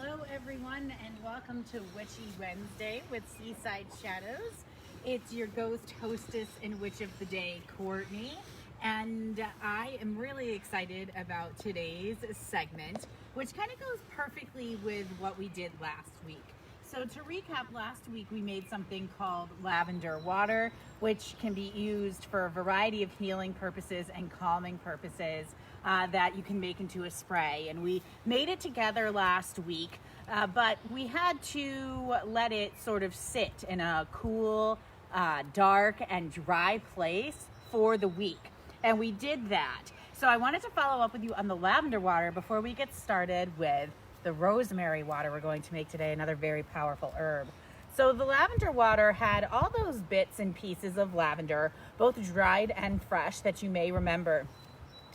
Hello everyone and welcome to Witchy Wednesday with Seaside Shadows. It's your ghost hostess and witch of the day, Courtney, and I am really excited about today's segment, which kind of goes perfectly with what we did last week. So to recap, last week we made something called lavender water, which can be used for a variety of healing purposes and calming purposes that you can make into a spray. And we made it together last week, but we had to let it sort of sit in a cool, dark and dry place for the week. And we did that. So I wanted to follow up with you on the lavender water before we get started with the rosemary water we're going to make today, another very powerful herb. So the lavender water had all those bits and pieces of lavender, both dried and fresh, that you may remember.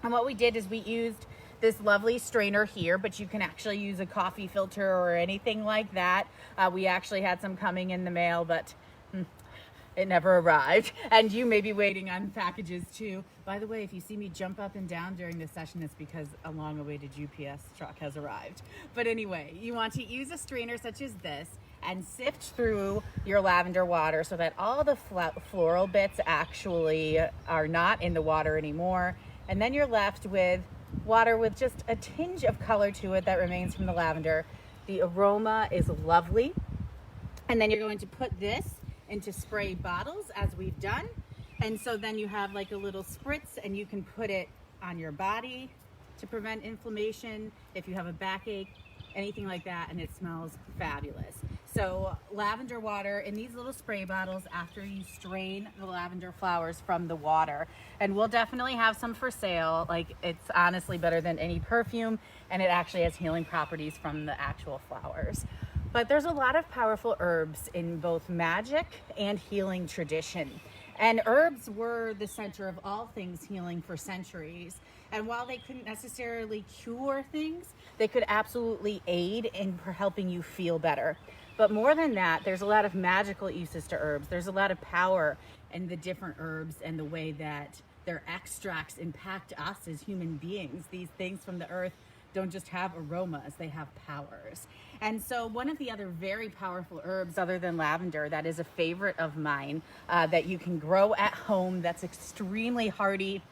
And what we did is we used this lovely strainer here, but you can actually use a coffee filter or anything like that. We actually had some coming in the mail, but it never arrived. And you may be waiting on packages too. By the way, if you see me jump up and down during this session, it's because a long-awaited UPS truck has arrived. But anyway, you want to use a strainer such as this and sift through your lavender water so that all the floral bits actually are not in the water anymore. And then you're left with water with just a tinge of color to it that remains from the lavender. The aroma is lovely. And then you're going to put this into spray bottles as we've done. And so then you have like a little spritz and you can put it on your body to prevent inflammation if you have a backache, anything like that, and it smells fabulous. So lavender water in these little spray bottles after you strain the lavender flowers from the water. And we'll definitely have some for sale. Like, it's honestly better than any perfume, and it actually has healing properties from the actual flowers. But there's a lot of powerful herbs in both magic and healing tradition. And herbs were the center of all things healing for centuries. And while they couldn't necessarily cure things, they could absolutely aid in helping you feel better. But more than that, there's a lot of magical uses to herbs. There's a lot of power in the different herbs and the way that their extracts impact us as human beings. These things from the earth don't just have aromas, they have powers. And so one of the other very powerful herbs other than lavender that is a favorite of mine that you can grow at home, that's extremely hardy,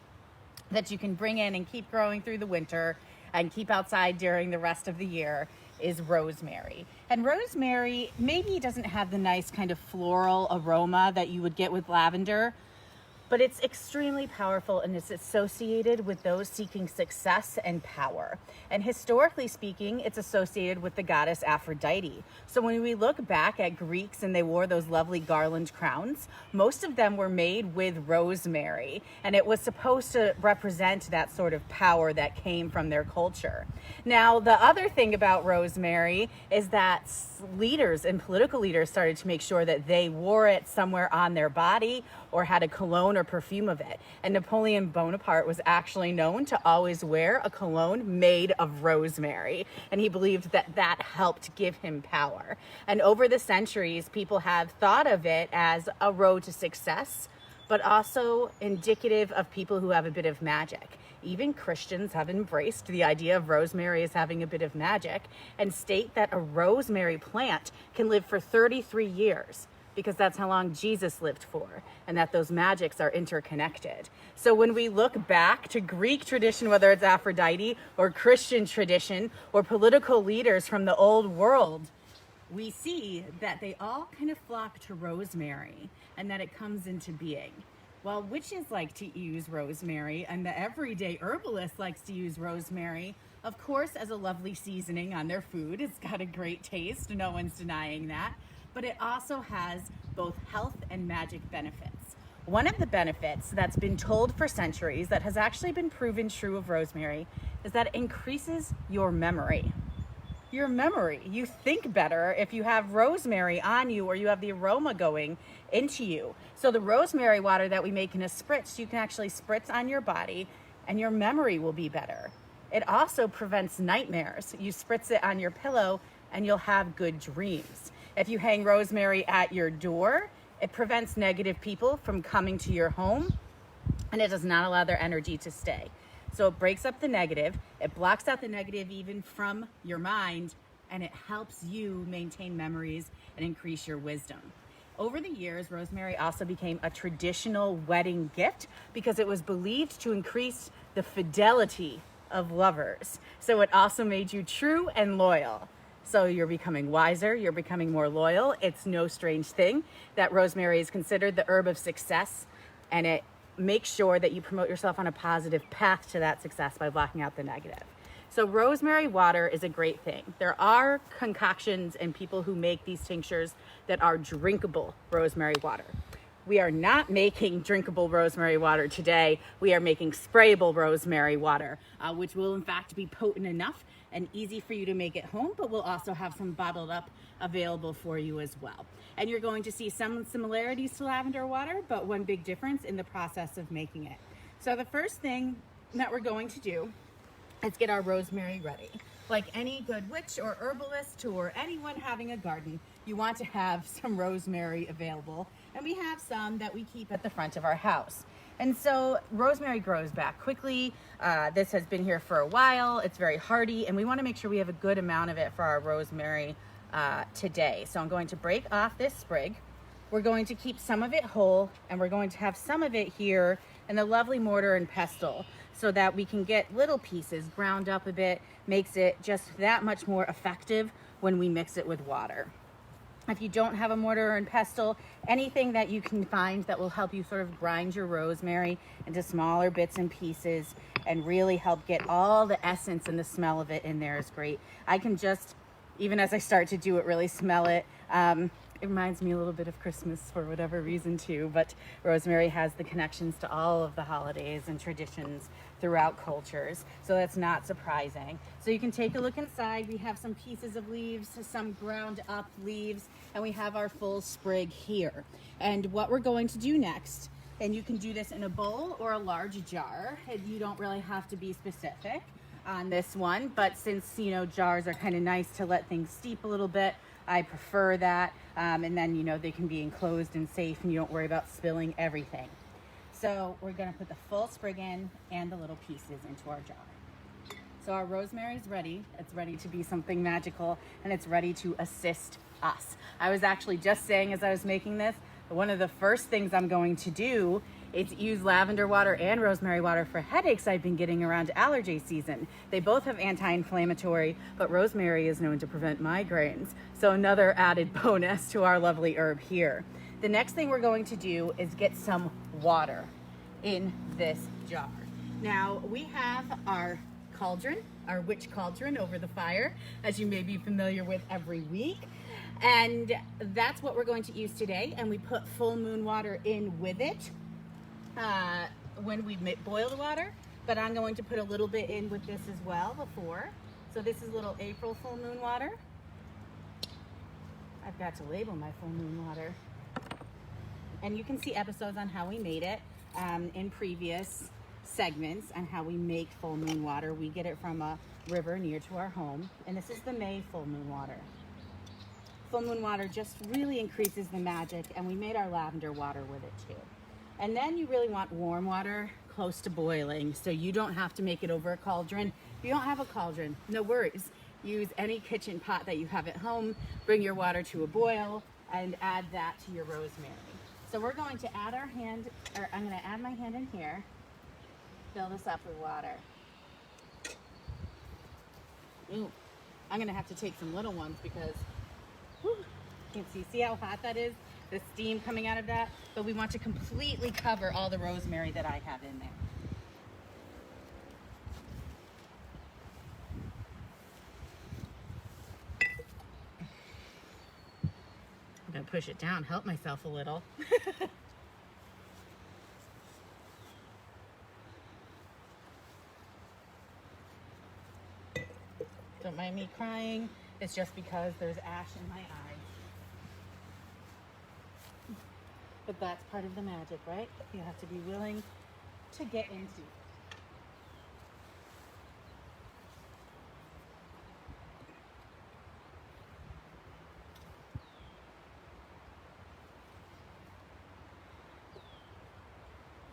that you can bring in and keep growing through the winter and keep outside during the rest of the year, is rosemary. And rosemary maybe doesn't have the nice kind of floral aroma that you would get with lavender, but it's extremely powerful and it's associated with those seeking success and power. And historically speaking, it's associated with the goddess Aphrodite. So when we look back at Greeks and they wore those lovely garland crowns, most of them were made with rosemary. And it was supposed to represent that sort of power that came from their culture. Now, the other thing about rosemary is that leaders and political leaders started to make sure that they wore it somewhere on their body or had a cologne or perfume of it. And Napoleon Bonaparte was actually known to always wear a cologne made of rosemary. And he believed that that helped give him power. And over the centuries, people have thought of it as a road to success, but also indicative of people who have a bit of magic. Even Christians have embraced the idea of rosemary as having a bit of magic and state that a rosemary plant can live for 33 years. Because that's how long Jesus lived for, and that those magics are interconnected. So when we look back to Greek tradition, whether it's Aphrodite or Christian tradition or political leaders from the old world, we see that they all kind of flock to rosemary and that it comes into being. While witches like to use rosemary and the everyday herbalist likes to use rosemary, of course, as a lovely seasoning on their food. It's got a great taste, no one's denying that. But it also has both health and magic benefits. One of the benefits that's been told for centuries that has actually been proven true of rosemary is that it increases your memory. Your memory. You think better if you have rosemary on you or you have the aroma going into you. So the rosemary water that we make in a spritz, you can actually spritz on your body and your memory will be better. It also prevents nightmares. You spritz it on your pillow and you'll have good dreams. If you hang rosemary at your door, it prevents negative people from coming to your home, and it does not allow their energy to stay. So it breaks up the negative, it blocks out the negative even from your mind, and it helps you maintain memories and increase your wisdom. Over the years, rosemary also became a traditional wedding gift because it was believed to increase the fidelity of lovers. So it also made you true and loyal. So you're becoming wiser, you're becoming more loyal. It's no strange thing that rosemary is considered the herb of success, and it makes sure that you promote yourself on a positive path to that success by blocking out the negative. So rosemary water is a great thing. There are concoctions and people who make these tinctures that are drinkable rosemary water. We are not making drinkable rosemary water today. We are making sprayable rosemary water, which will in fact be potent enough and easy for you to make at home, but we'll also have some bottled up available for you as well. And you're going to see some similarities to lavender water, but one big difference in the process of making it. So the first thing that we're going to do is get our rosemary ready. Like any good witch or herbalist or anyone having a garden, you want to have some rosemary available. And we have some that we keep at the front of our house. And so rosemary grows back quickly. This has been here for a while. It's very hardy, and we want to make sure we have a good amount of it for our rosemary today. So I'm going to break off this sprig. We're going to keep some of it whole, and we're going to have some of it here in the lovely mortar and pestle so that we can get little pieces ground up a bit. Makes it just that much more effective when we mix it with water. If you don't have a mortar and pestle, anything that you can find that will help you sort of grind your rosemary into smaller bits and pieces and really help get all the essence and the smell of it in there is great. I can just, even as I start to do it, really smell it. It reminds me a little bit of Christmas for whatever reason too, but rosemary has the connections to all of the holidays and traditions throughout cultures, so that's not surprising. So you can take a look inside. We have some pieces of leaves, some ground up leaves, and we have our full sprig here. And what we're going to do next, and you can do this in a bowl or a large jar, and you don't really have to be specific on this one, but since, you know, jars are kind of nice to let things steep a little bit, I prefer that. And then, you know, they can be enclosed and safe and you don't worry about spilling everything. So we're going to put the full sprig in and the little pieces into our jar. So our rosemary is ready. It's ready to be something magical, and it's ready to assist us. I was actually just saying as I was making this, one of the first things I'm going to do is use lavender water and rosemary water for headaches I've been getting around allergy season. They both have anti-inflammatory, but rosemary is known to prevent migraines. So another added bonus to our lovely herb here. The next thing we're going to do is get some water in this jar. Now we have our cauldron, our witch cauldron over the fire, as you may be familiar with every week. And that's what we're going to use today. And we put full moon water in with it when we boil the water, but I'm going to put a little bit in with this as well before. So this is little April full moon water. I've got to label my full moon water. And you can see episodes on how we made it in previous segments on how we make full moon water. We get it from a river near to our home, and this is the May full moon water. Full moon water just really increases the magic, and we made our lavender water with it too. And then you really want warm water close to boiling, so you don't have to make it over a cauldron. If you don't have a cauldron, no worries. Use any kitchen pot that you have at home, bring your water to a boil, and add that to your rosemary. So we're going to add our hand, or I'm going to add my hand in here, fill this up with water. Ooh, I'm going to have to take some little ones because, whew, you can see how hot that is? The steam coming out of that, but we want to completely cover all the rosemary that I have in there. I'm gonna push it down, help myself a little. Don't mind me crying, it's just because there's ash in my eye. But that's part of the magic, right? You have to be willing to get into it.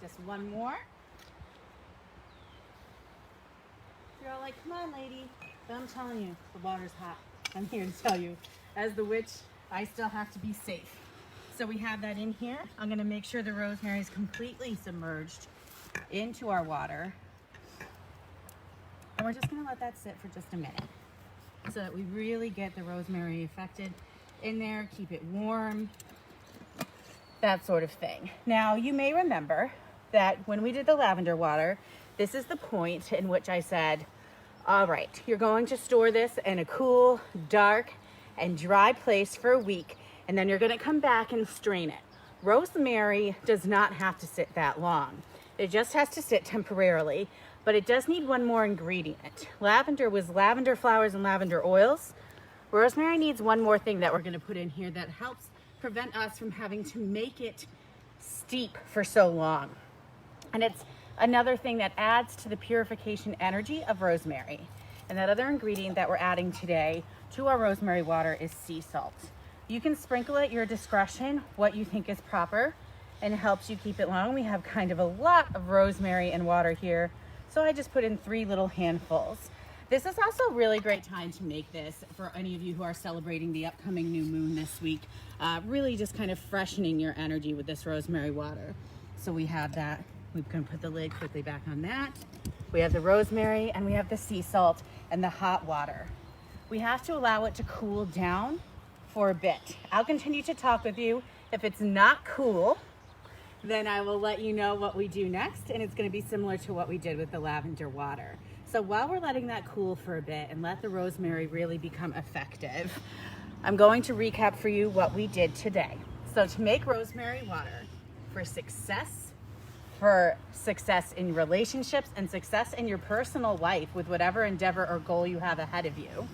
Just one more. You're all like, come on, lady. But I'm telling you, the water's hot. I'm here to tell you, as the witch, I still have to be safe. So we have that in here. I'm gonna make sure the rosemary is completely submerged into our water. And we're just gonna let that sit for just a minute so that we really get the rosemary affected in there, keep it warm, that sort of thing. Now, you may remember that when we did the lavender water, this is the point in which I said, all right, you're going to store this in a cool, dark, and dry place for a week, and then you're gonna come back and strain it. Rosemary does not have to sit that long. It just has to sit temporarily, but it does need one more ingredient. Lavender was lavender flowers and lavender oils. Rosemary needs one more thing that we're gonna put in here that helps prevent us from having to make it steep for so long. And it's another thing that adds to the purification energy of rosemary. And that other ingredient that we're adding today to our rosemary water is sea salt. You can sprinkle at your discretion what you think is proper, and it helps you keep it long. We have kind of a lot of rosemary and water here, so I just put in 3 little handfuls. This is also a really great time to make this for any of you who are celebrating the upcoming new moon this week. Really just kind of freshening your energy with this rosemary water. So we have that. We're gonna put the lid quickly back on that. We have the rosemary and we have the sea salt and the hot water. We have to allow it to cool down for a bit. I'll continue to talk with you. If it's not cool, then I will let you know what we do next, and it's gonna be similar to what we did with the lavender water. So while we're letting that cool for a bit and let the rosemary really become effective, I'm going to recap for you what we did today. So to make rosemary water for success in relationships and success in your personal life with whatever endeavor or goal you have ahead of you,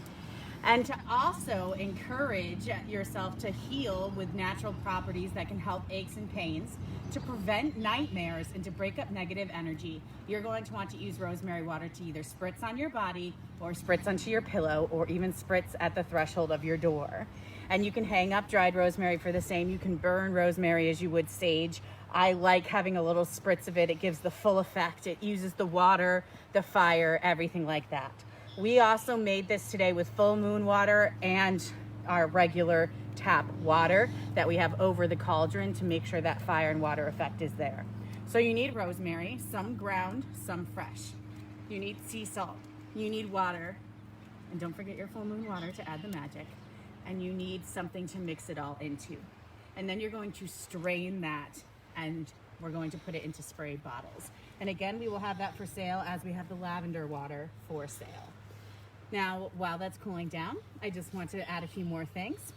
and to also encourage yourself to heal with natural properties that can help aches and pains, to prevent nightmares, and to break up negative energy, you're going to want to use rosemary water to either spritz on your body or spritz onto your pillow or even spritz at the threshold of your door. And you can hang up dried rosemary for the same. You can burn rosemary as you would sage. I like having a little spritz of it. It gives the full effect. It uses the water, the fire, everything like that. We also made this today with full moon water and our regular tap water that we have over the cauldron to make sure that fire and water effect is there. So you need rosemary, some ground, some fresh. You need sea salt, you need water, and don't forget your full moon water to add the magic. And you need something to mix it all into. And then you're going to strain that, and we're going to put it into spray bottles. And again, we will have that for sale as we have the lavender water for sale. Now, while that's cooling down, I just want to add a few more things.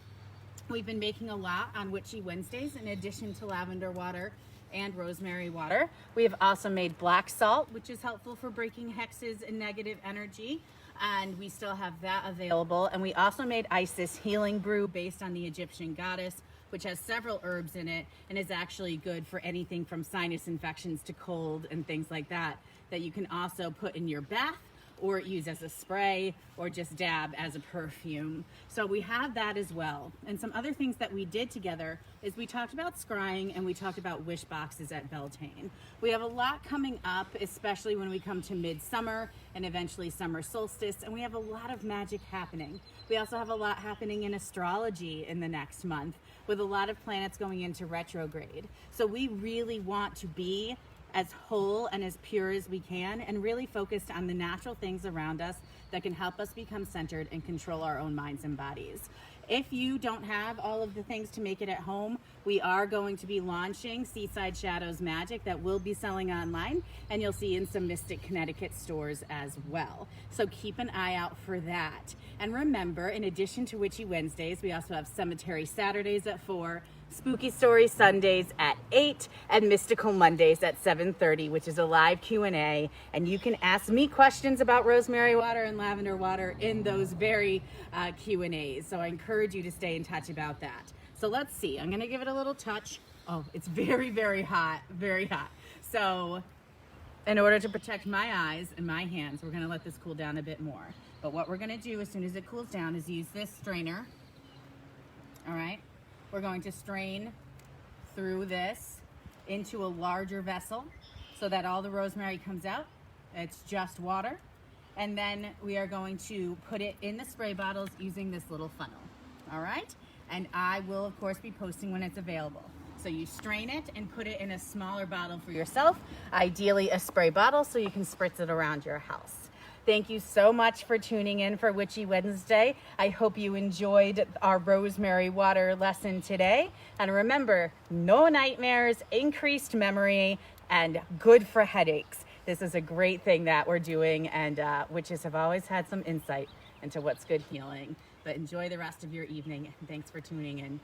We've been making a lot on Witchy Wednesdays in addition to lavender water and rosemary water. We have also made black salt, which is helpful for breaking hexes and negative energy. And we still have that available. And we also made Isis Healing Brew based on the Egyptian goddess, which has several herbs in it and is actually good for anything from sinus infections to cold and things like that, that you can also put in your bath or use as a spray or just dab as a perfume. So we have that as well. And some other things that we did together is we talked about scrying and we talked about wish boxes at Beltane. We have a lot coming up, especially when we come to midsummer and eventually summer solstice, and we have a lot of magic happening. We also have a lot happening in astrology in the next month with a lot of planets going into retrograde. So we really want to be as whole and as pure as we can, and really focused on the natural things around us that can help us become centered and control our own minds and bodies. If you don't have all of the things to make it at home, we are going to be launching Seaside Shadows Magic that will be selling online, and you'll see in some Mystic Connecticut stores as well. So keep an eye out for that. And remember, in addition to Witchy Wednesdays, we also have Cemetery Saturdays at 4, Spooky Story Sundays at 8, and Mystical Mondays at 7:30, which is a live Q&A. And you can ask me questions about rosemary water and lavender water in those very Q&As. So I encourage you to stay in touch about that. So let's see. I'm going to give it a little touch. Oh, it's very, very hot. Very hot. So in order to protect my eyes and my hands, we're going to let this cool down a bit more. But what we're going to do as soon as it cools down is use this strainer. All right. We're going to strain through this into a larger vessel so that all the rosemary comes out. It's just water. And then we are going to put it in the spray bottles using this little funnel. All right? And I will, of course, be posting when it's available. So you strain it and put it in a smaller bottle for yourself, ideally a spray bottle, so you can spritz it around your house. Thank you so much for tuning in for Witchy Wednesday. I hope you enjoyed our rosemary water lesson today. And remember, no nightmares, increased memory, and good for headaches. This is a great thing that we're doing, and witches have always had some insight into what's good healing. But enjoy the rest of your evening, and thanks for tuning in.